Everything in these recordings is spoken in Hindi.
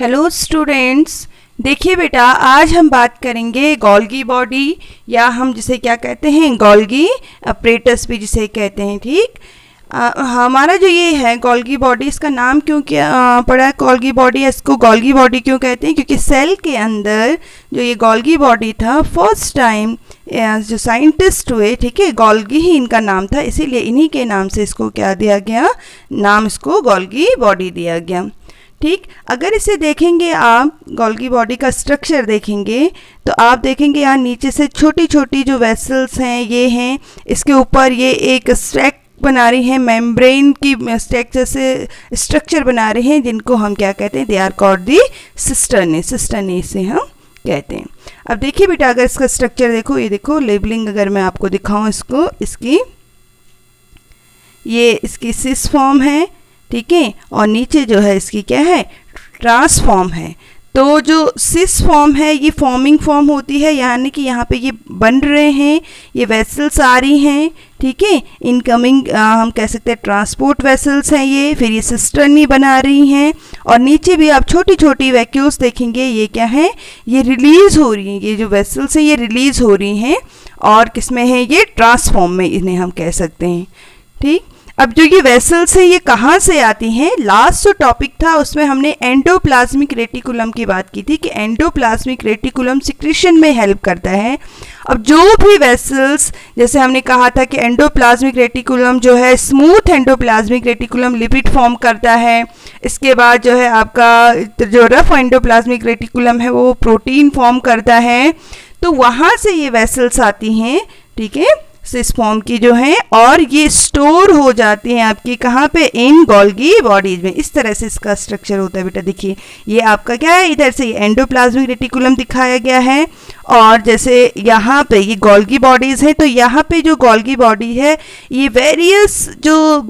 हेलो स्टूडेंट्स, देखिए बेटा, आज हम बात करेंगे गोल्गी बॉडी या हम जिसे क्या कहते हैं गोल्गी अपरेटस भी जिसे कहते हैं। ठीक, हमारा जो ये है गोल्गी बॉडी, इसका नाम क्यों क्या पड़ा है गोल्गी बॉडी? इसको गोल्गी बॉडी क्यों कहते हैं? क्योंकि सेल के अंदर जो ये गोल्गी बॉडी था, फर्स्ट टाइम जो साइंटिस्ट हुए, ठीक है, गोल्गी ही इनका नाम था, इसीलिए इन्हीं के नाम से इसको क्या दिया गया, नाम इसको गोल्गी बॉडी दिया गया। ठीक, अगर इसे देखेंगे आप, गोल्गी बॉडी का स्ट्रक्चर देखेंगे तो आप देखेंगे यहाँ नीचे से छोटी छोटी जो वेसल्स हैं ये हैं, इसके ऊपर ये एक स्टैक बना रही हैं, मेम्ब्रेन की स्टैक जैसे स्ट्रक्चर बना रहे हैं, जिनको हम क्या कहते हैं, they are called the cisternae. Cisternae से हम कहते हैं। अब देखिए बेटा, अगर इसका स्ट्रक्चर देखो, ये देखो लेबलिंग अगर मैं आपको दिखाऊं इसको, इसकी ये इसकी सिस फॉर्म है, ठीक है, और नीचे जो है इसकी क्या है, ट्रांसफॉर्म है। तो जो सिस फॉर्म है ये फॉर्मिंग फॉर्म होती है, यानी कि यहाँ पे ये बन रहे हैं, ये वेसल्स आ रही हैं, ठीक है, इनकमिंग हम कह सकते हैं ट्रांसपोर्ट वेसल्स हैं ये, फिर ये सिस्टर्नी बना रही हैं, और नीचे भी आप छोटी छोटी वैक्यूल्स देखेंगे, ये क्या है, ये रिलीज हो रही हैं, ये जो वेसल्स हैं ये रिलीज हो रही हैं, और किस में है, ये ट्रांसफॉर्म में इन्हें हम कह सकते हैं। ठीक, अब जो ये वेसल्स हैं ये कहाँ से आती हैं? लास्ट जो टॉपिक था उसमें हमने एंडोप्लाज्मिक रेटिकुलम की बात की थी कि एंडोप्लाज्मिक रेटिकुलम सिक्रीशन में हेल्प करता है। अब जो भी वेसल्स, जैसे हमने कहा था कि एंडोप्लाज्मिक रेटिकुलम जो है smooth endoplasmic reticulum lipid form करता है, इसके बाद जो है आपका जो रफ एंडोप्लाज्मिक रेटिकुलम है वो प्रोटीन फॉर्म करता है। तो वहाँ से ये वेसल्स आती हैं, ठीक है, सिस फॉर्म की जो है, और ये स्टोर हो जाती हैं आपकी कहाँ पे, इन गोल्गी बॉडीज में। इस तरह से इसका स्ट्रक्चर होता है बेटा। देखिए ये आपका क्या है, इधर से एंडोप्लाज्मिक रेटिकुलम दिखाया गया है, और जैसे यहाँ पे ये गोल्गी बॉडीज है, तो यहाँ पे जो गोल्गी बॉडी है ये वेरियस जो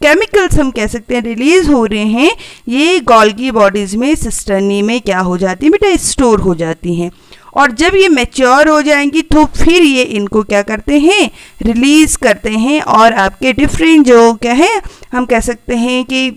केमिकल्स हम कह सकते हैं रिलीज हो रहे हैं, ये गोल्गी बॉडीज में सिस्टर्नी में क्या हो जाती है बेटा, स्टोर हो जाती हैं। और जब ये मैच्योर हो जाएंगी तो फिर ये इनको क्या करते हैं, रिलीज करते हैं, और आपके डिफरेंट जो क्या है हम कह सकते हैं कि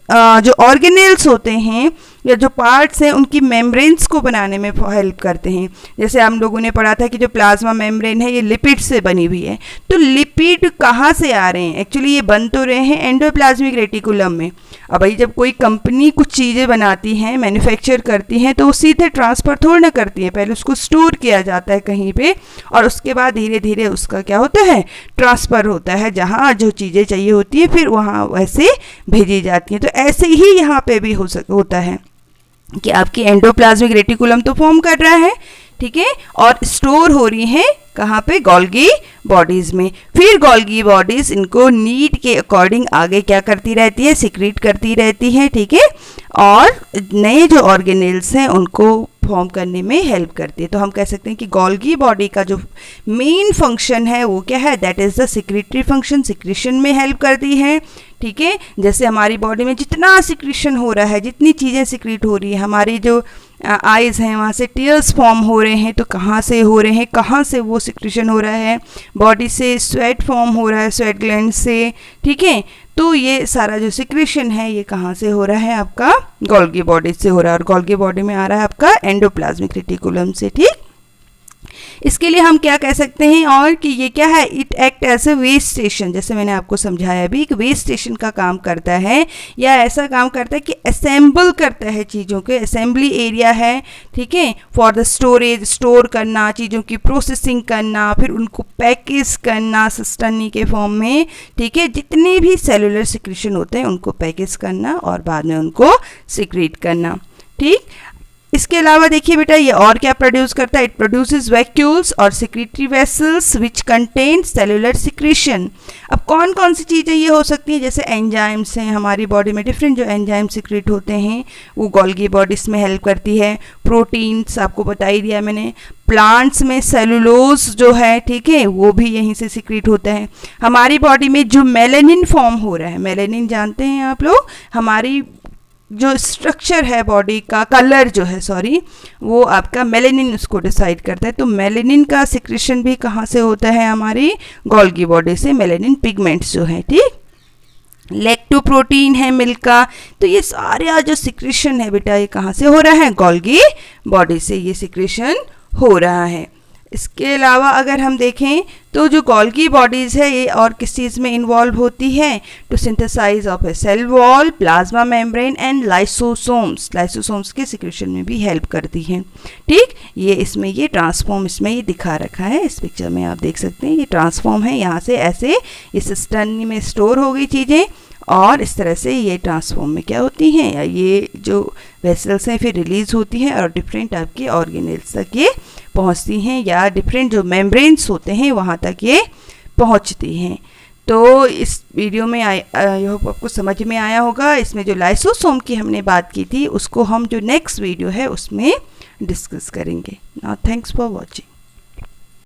जो ऑर्गेनेल्स होते हैं या जो पार्ट्स हैं उनकी मेम्ब्रेन्स को बनाने में हेल्प करते हैं। जैसे हम लोगों ने पढ़ा था कि जो प्लाज्मा मेम्ब्रेन है ये लिपिड से बनी हुई है, तो लिपिड कहाँ से आ रहे हैं, एक्चुअली ये बन तो रहे हैं एंडोप्लाज्मिक रेटिकुलम में। अब भाई जब कोई कंपनी कुछ चीज़ें बनाती हैं, मैन्युफैक्चर करती हैं, तो वो सीधे ट्रांसफ़र थोड़ी ना करती है, पहले उसको स्टोर किया जाता है कहीं पे, और उसके बाद धीरे धीरे उसका क्या होता है, ट्रांसफ़र होता है, जहाँ जो चीज़ें चाहिए होती है फिर वहाँ वैसे भेजी जाती हैं। तो ऐसे ही यहाँ पे भी होता है कि आपकी एंडोप्लाज्मिक रेटिकुलम तो फॉर्म कर रहा है, ठीक है, और स्टोर हो रही हैं कहाँ पे, गोल्गी बॉडीज में। फिर गोल्गी बॉडीज इनको नीड के अकॉर्डिंग आगे क्या करती रहती है, सिक्रीट करती रहती है, ठीक है, और नए जो ऑर्गेनेल्स हैं उनको फॉर्म करने में हेल्प करती है। तो हम कह सकते हैं कि गोल्गी बॉडी का जो मेन फंक्शन है वो क्या है, that is the secretory function, secretion में हेल्प करती है, ठीक है। जैसे हमारी बॉडी में जितना सिक्रीशन हो रहा है, जितनी चीज़ें सिक्रीट हो रही है, हमारी जो आइज़ हैं वहाँ से टीयर्स फॉर्म हो रहे हैं, तो कहाँ से हो रहे हैं, कहाँ से वो सिक्रीशन हो रहा है, बॉडी से स्वेट फॉर्म हो रहा है, स्वेट ग्लैंड से, ठीक है। तो ये सारा जो सिक्रीशन है ये कहाँ से हो रहा है, आपका गोल्गी बॉडी से हो रहा है, और गोल्गी बॉडी में आ रहा है आपका एंडोप्लाज्मिक रेटिकुलम से। ठीक, इसके लिए हम क्या कह सकते हैं और कि ये क्या है, it act as a waste station, जैसे मैंने आपको समझाया भी, एक वेस्ट स्टेशन का काम करता है, या ऐसा काम करता है कि असेंबल करता है चीज़ों के, असेंबली एरिया है, ठीक है, फॉर द स्टोरेज, स्टोर करना, चीज़ों की प्रोसेसिंग करना, फिर उनको पैकेज करना सिस्टर्नी के फॉर्म में, ठीक है, जितने भी सेलुलर सिक्रीशन होते हैं उनको पैकेज करना और बाद में उनको सिक्रीट करना। ठीक, इसके अलावा देखिए बेटा ये और क्या प्रोड्यूस करता है, इट प्रोड्यूसेस वैक्यूल्स और secretory vessels which contain cellular secretion. अब कौन कौन सी चीज़ें ये हो सकती हैं, जैसे एंजाइम्स हैं, हमारी बॉडी में डिफरेंट जो एंजाइम सिक्रीट होते हैं वो गोल्गी बॉडीज में हेल्प करती है। प्रोटीन्स आपको बता ही दिया मैंने, प्लांट्स में सेलुलोज जो है, ठीक है, वो भी यहीं से सिक्रीट होता है। हमारी बॉडी में जो मेलेनिन फॉर्म हो रहा है, मेलेनिन जानते हैं आप लोग, हमारी जो स्ट्रक्चर है बॉडी का, कलर जो है सॉरी, वो आपका मेलेनिन उसको डिसाइड करता है। तो मेलेनिन का सिक्रीशन भी कहाँ से होता है, हमारी गोल्गी बॉडी से, मेलेनिन पिगमेंट्स जो है। ठीक, लैक्टोप्रोटीन है मिल्क का। तो ये सारे जो सिक्रेशन है बेटा ये कहाँ से हो रहा है, गोल्गी बॉडी से ये सिक्रेशन हो रहा है। इसके अलावा अगर हम देखें तो जो गोल्गी बॉडीज़ है ये और किस चीज़ में इन्वॉल्व होती है, to synthesize of a cell wall, plasma membrane and lysosomes. Lysosomes के सिक्रेशन में भी हेल्प करती हैं। ठीक, ये इसमें ये ट्रांसफॉर्म इसमें ये दिखा रखा है, इस पिक्चर में आप देख सकते हैं ये ट्रांसफॉर्म है। यहाँ से ऐसे इस सिस्टम में स्टोर हो गई चीज़ें और इस तरह से ये ट्रांसफॉर्म में क्या होती हैं, या ये जो वेसल्स हैं फिर रिलीज़ होती हैं और डिफरेंट टाइप के ऑर्गेनेल्स तक ये पहुंचती हैं, या डिफरेंट जो मेम्ब्रेन्स होते हैं वहाँ तक ये पहुंचती हैं। तो इस वीडियो में आई होप आपको समझ में आया होगा। इसमें जो लाइसोसोम की हमने बात की थी उसको हम जो नेक्स्ट वीडियो है उसमें डिस्कस करेंगे। Now thanks for watching.